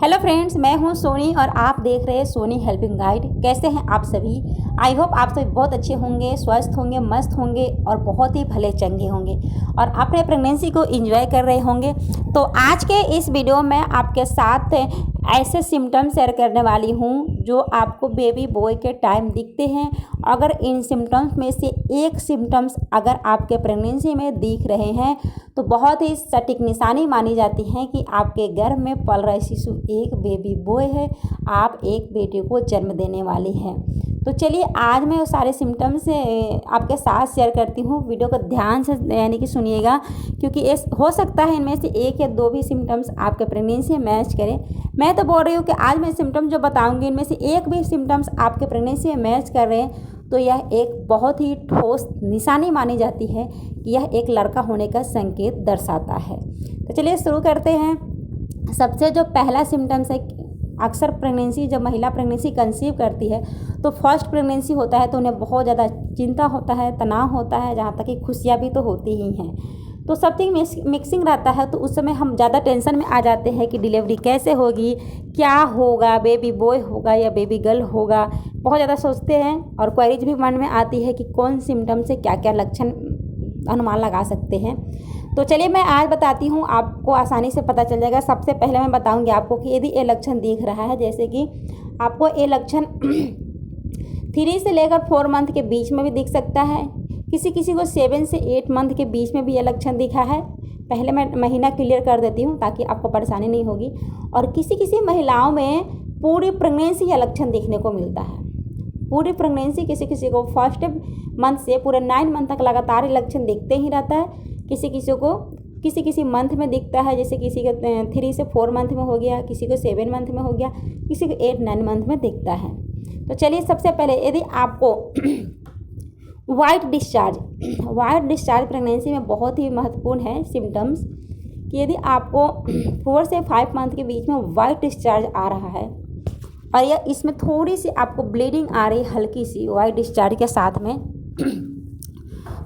Hello friends, मैं हूं सोनी और आप देख रहे हैं सोनी हेल्पिंग गाइड। कैसे हैं आप सभी? आई होप आप सभी बहुत अच्छे होंगे, स्वस्थ होंगे, मस्त होंगे और बहुत ही भले चंगे होंगे और अपने प्रेगनेंसी को एंजॉय कर रहे होंगे। तो आज के इस वीडियो में आपके साथ ऐसे सिम्टम्स शेयर करने वाली हूं जो आपको बेबी बॉय के टाइम दिखते हैं। अगर इन सिम्टम्स में से एक सिम्टम्स अगर आपके प्रेगनेंसी में दिख रहे हैं तो बहुत ही सटीक निशानी मानी जाती है कि आपके गर्भ में पल रहा शिशु एक बेबी बॉय है, आप एक बेटे को जन्म देने वाली हैं। तो चलिए आज मैं वो सारे सिम्टम्स आपके साथ शेयर करती हूँ। वीडियो को ध्यान से यानी कि सुनिएगा, क्योंकि हो सकता है इनमें से एक या दो भी सिम्टम्स आपके प्रेगनेंसी में मैच करें। मैं तो बोल रही हूँ कि आज मैं सिम्टम्स जो बताऊँगी इनमें से एक भी सिम्टम्स आपके प्रेगनेंसी में मैच कर रहे हैं तो यह एक बहुत ही ठोस निशानी मानी जाती है कि यह एक लड़का होने का संकेत दर्शाता है। तो चलिए शुरू करते हैं। सबसे जो पहला सिम्टम्स है, अक्सर प्रेगनेंसी जब महिला प्रेगनेंसी कंसीव करती है तो फर्स्ट प्रेगनेंसी होता है तो उन्हें बहुत ज़्यादा चिंता होता है, तनाव होता है, जहाँ तक कि खुशियाँ भी तो होती ही हैं। तो सब चीज़ मिक्सिंग रहता है तो उस समय हम ज़्यादा टेंशन में आ जाते हैं कि डिलीवरी कैसे होगी, क्या होगा, बेबी बॉय होगा या बेबी गर्ल होगा, बहुत ज़्यादा सोचते हैं और क्वेरीज भी मन में आती है कि कौन सिम्टम से क्या क्या लक्षण अनुमान लगा सकते हैं। तो चलिए मैं आज बताती हूँ, आपको आसानी से पता चल जाएगा। सबसे पहले मैं बताऊँगी आपको कि यदि ये लक्षण दिख रहा है, जैसे कि आपको ये लक्षण 3 से लेकर 4 मंथ के बीच में भी दिख सकता है, किसी किसी को 7 से 8 मंथ के बीच में भी ये लक्षण दिखा है। पहले मैं महीना क्लियर कर देती हूँ ताकि आपको परेशानी नहीं होगी। और किसी किसी महिलाओं में पूरी प्रेगनेंसी यह लक्षण देखने को मिलता है। पूरी प्रेगनेंसी किसी किसी को फर्स्ट मंथ से पूरे 9 मंथ तक लगातार ये लक्षण दिखते ही रहता है। किसी किसी को किसी मंथ में दिखता है, जैसे किसी का 3 से 4 मंथ में हो गया, किसी को 7 मंथ में हो गया, किसी को 8-9 मंथ में दिखता है। तो चलिए सबसे पहले यदि आपको वाइट डिस्चार्ज प्रेगनेंसी में बहुत ही महत्वपूर्ण है सिम्टम्स कि यदि आपको 4 से 5 मंथ के बीच में वाइट डिस्चार्ज आ रहा है और या इसमें थोड़ी सी आपको ब्लीडिंग आ रही है हल्की सी वाइट डिस्चार्ज के साथ में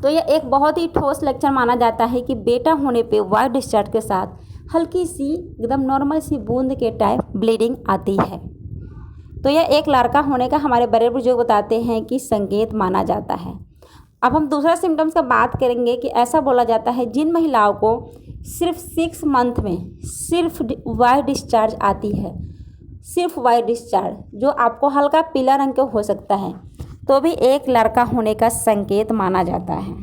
तो यह एक बहुत ही ठोस लक्षण माना जाता है कि बेटा होने पे वाइट डिस्चार्ज के साथ हल्की सी एकदम नॉर्मल सी बूंद के टाइप ब्लीडिंग आती है। तो यह एक लड़का होने का हमारे बड़े बुजुर्ग बताते हैं कि संकेत माना जाता है। अब हम दूसरा सिम्टम्स का बात करेंगे कि ऐसा बोला जाता है जिन महिलाओं को सिर्फ 6 मंथ में सिर्फ वाइट डिस्चार्ज आती है, सिर्फ वाइट डिस्चार्ज जो आपको हल्का पीला रंग का हो सकता है, तो भी एक लड़का होने का संकेत माना जाता है।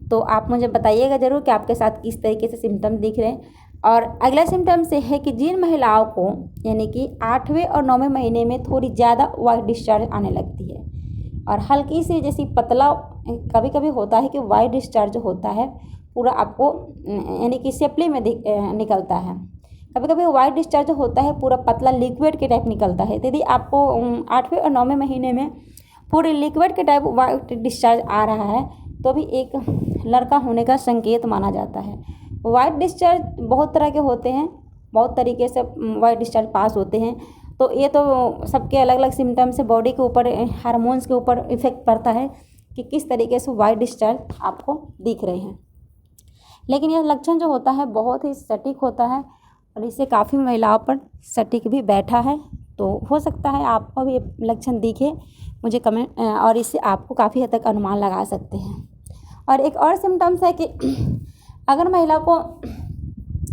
तो आप मुझे बताइएगा ज़रूर कि आपके साथ किस तरीके से सिम्टम्स दिख रहे हैं। और अगला सिम्टम से है कि जिन महिलाओं को यानी कि 8वें और 9वें महीने में थोड़ी ज़्यादा वाइट डिस्चार्ज आने लगती है और हल्की सी जैसी पतला कभी कभी होता है कि वाइट डिस्चार्ज होता है पूरा आपको यानी कि सेपली में निकलता है। कभी कभी वाइट डिस्चार्ज होता है पूरा पतला लिक्विड के टाइप निकलता है। यदि आपको 8वें और 9वें महीने में पूरे लिक्विड के टाइप वाइट डिस्चार्ज आ रहा है तो भी एक लड़का होने का संकेत माना जाता है। वाइट डिस्चार्ज बहुत तरह के होते हैं, बहुत तरीके से वाइट डिस्चार्ज पास होते हैं। तो ये तो सबके अलग अलग सिम्टम्स से बॉडी के ऊपर, हार्मोन्स के ऊपर इफेक्ट पड़ता है कि किस तरीके से वाइट डिस्चार्ज आपको दिख रहे हैं। लेकिन यह लक्षण जो होता है बहुत ही सटीक होता है और इससे काफ़ी महिलाओं पर सटीक भी बैठा है। तो हो सकता है आपको भी लक्षण दिखे, मुझे कमेंट और इससे आपको काफ़ी हद तक अनुमान लगा सकते हैं। और एक और सिम्टम्स है कि अगर महिला को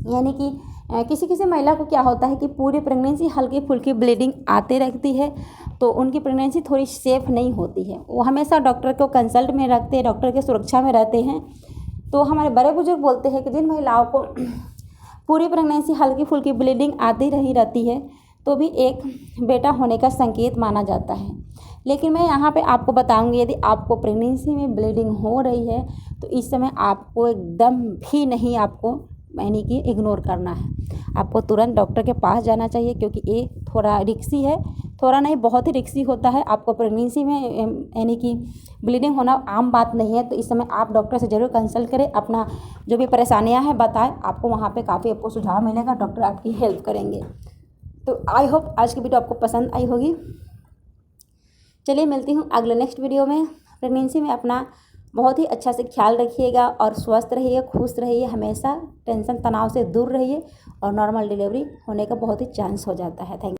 यानी कि किसी किसी महिला को क्या होता है कि पूरी प्रेगनेंसी हल्की फुल्की ब्लीडिंग आते रहती है तो उनकी प्रेगनेंसी थोड़ी सेफ नहीं होती है। वो हमेशा डॉक्टर को कंसल्ट में रखते हैं, डॉक्टर की सुरक्षा में रहते हैं। तो हमारे बड़े बुजुर्ग बोलते हैं कि जिन महिलाओं को पूरी प्रेगनेंसी हल्की फुल्की ब्लीडिंग आती रही रहती है तो भी एक बेटा होने का संकेत माना जाता है। लेकिन मैं यहाँ पे आपको बताऊंगी यदि आपको प्रेगनेंसी में ब्लीडिंग हो रही है तो इस समय आपको एकदम भी नहीं आपको यानी कि इग्नोर करना है, आपको तुरंत डॉक्टर के पास जाना चाहिए, क्योंकि ये थोड़ा रिक्सी है, थोड़ा नहीं बहुत ही रिक्सी होता है। आपको प्रेगनेंसी में यानी कि ब्लीडिंग होना आम बात नहीं है। तो इस समय आप डॉक्टर से ज़रूर कंसल्ट करें, अपना जो भी परेशानियाँ हैं बताएं, आपको वहाँ पे काफ़ी आपको सुझाव मिलेगा, डॉक्टर आपकी हेल्प करेंगे। तो आई होप आज की वीडियो आपको पसंद आई होगी। चलिए मिलती हूँ अगले नेक्स्ट वीडियो में। प्रेगनेंसी में अपना बहुत ही अच्छा से ख्याल रखिएगा और स्वस्थ रहिए, खुश रहिए, हमेशा टेंशन तनाव से दूर रहिए और नॉर्मल डिलीवरी होने का बहुत ही चांस हो जाता है। थैंक